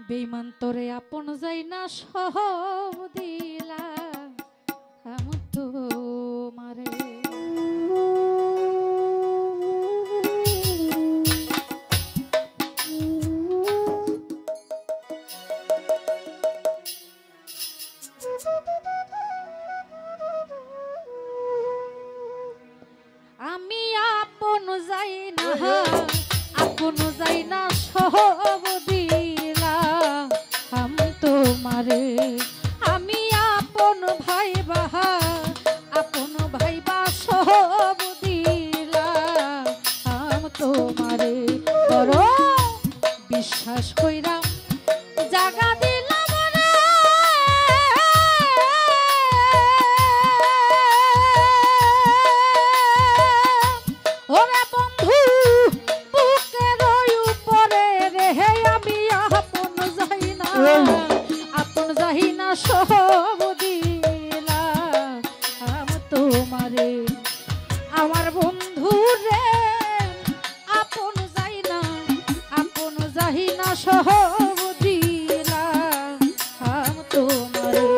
বেঈমান তোরে আপন যাই না সহ দিলা আমি তোমারে আমি আপন যাই না সহ দিলা আমি তোমারে আমি আপন ভাই বা সব দিলা আমি তোমারে বড় বিশ্বাস কইরা জাগা দিলাম রে ওরে বন্ধু বুকের উপরে রে আমি আপন যাই না সব দিলা আমি তোমারে আমার বন্ধু রে আপন যাই না সব দিলা আমি তোমারে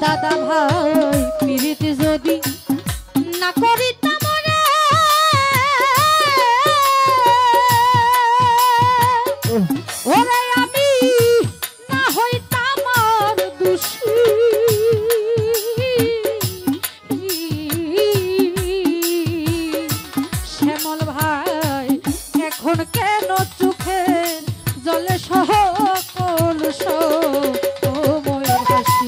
দাদা ভাই প্রীতি যদি না করিতাম রে ওরে আমি না হইতাম আর দোষী শ্যামল ভাই এখন কেন চোখের জলে সকল সময় হাসি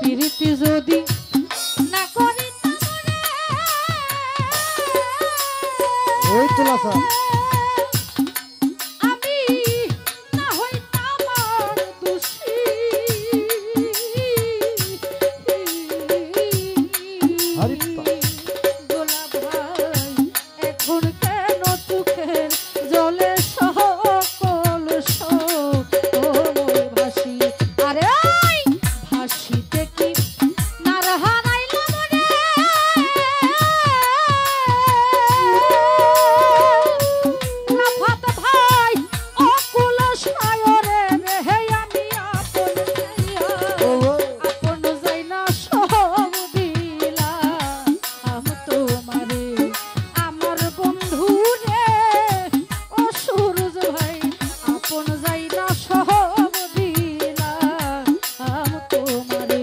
প্রীতি যদি না করিতাম ওই তোলা আমি না হইতাম আর দোষী গোলাপ ভাই এখন কেন চোখের জলে সকল সময় ভাসি আরে ভাসিতে কি নার হারাইলাম রে রাফাত ভাই অকুল সায়রে রে আমি আপন যাই না সব দিলা আমি তোমারে আমার বন্ধু রে ও সুরজ ভাই আপন যাই না সব দিলা আমি তোমারে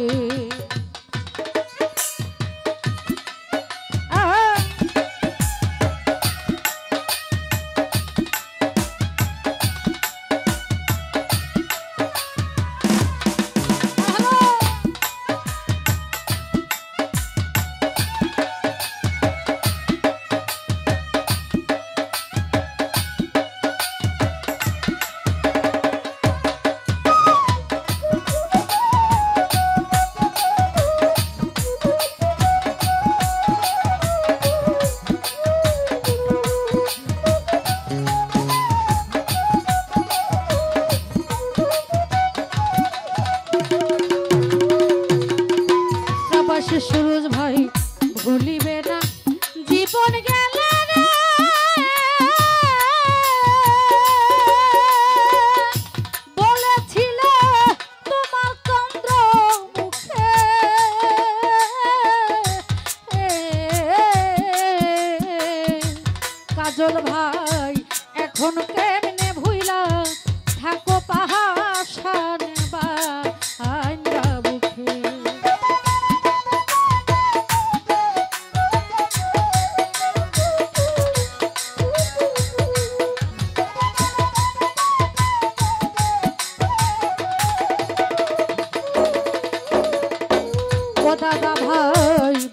সুরজ ভাই ভুলিবে না জীবন গেলে রে বলেছিল তোমার চন্দ্র মুখে কাজল ভাই এখন কেমনে ভুইলা থাকো পাহাড় বা আইন্দা বুকে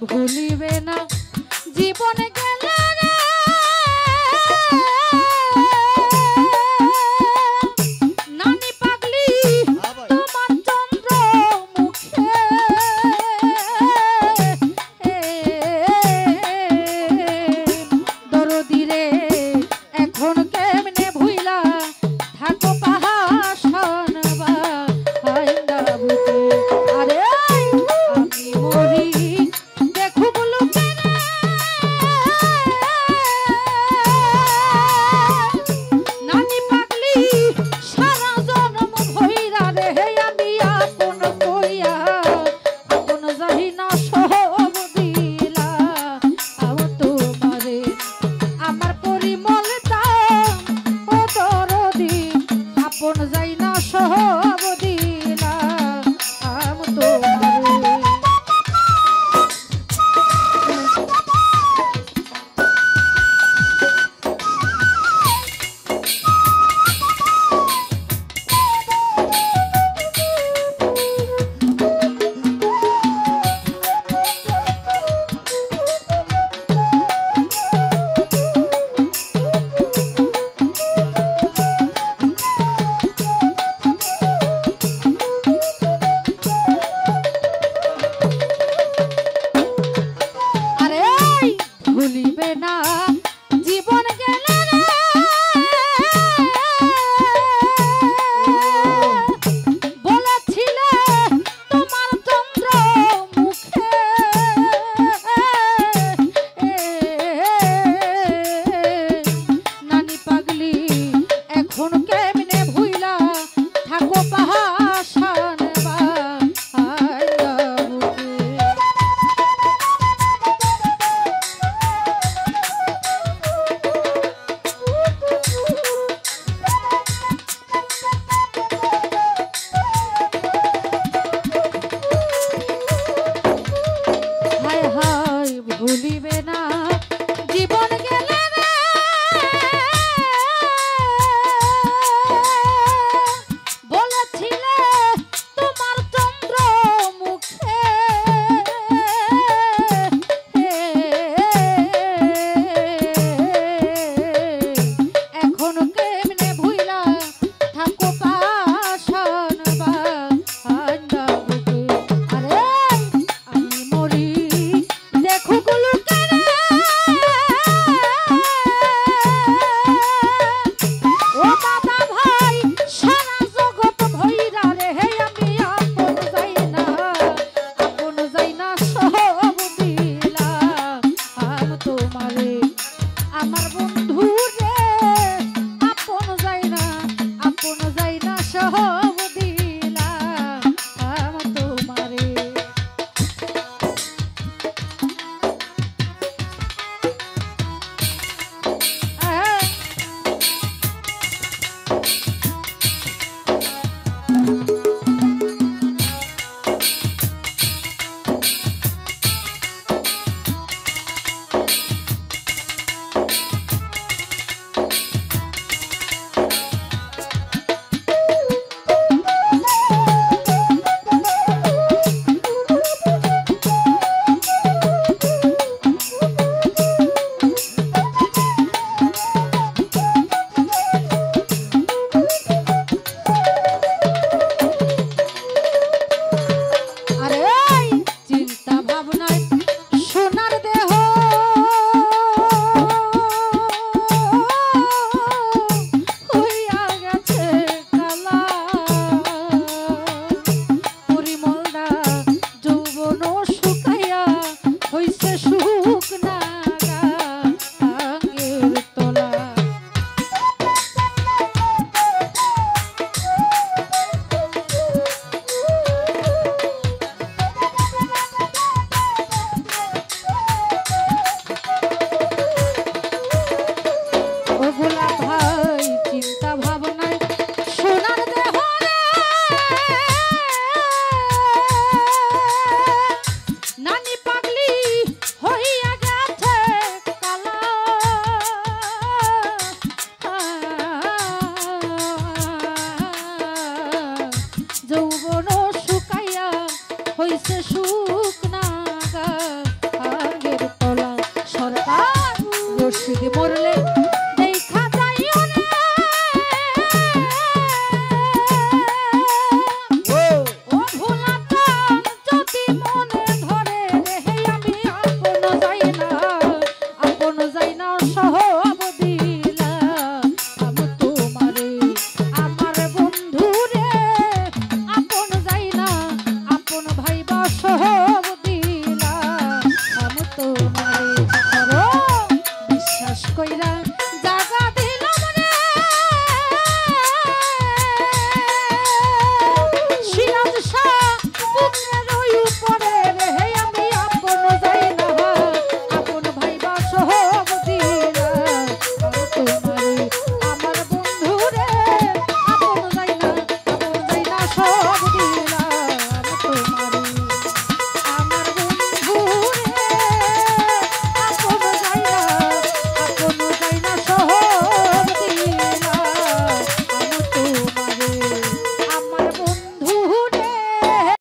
ভুলিবে না জীবনে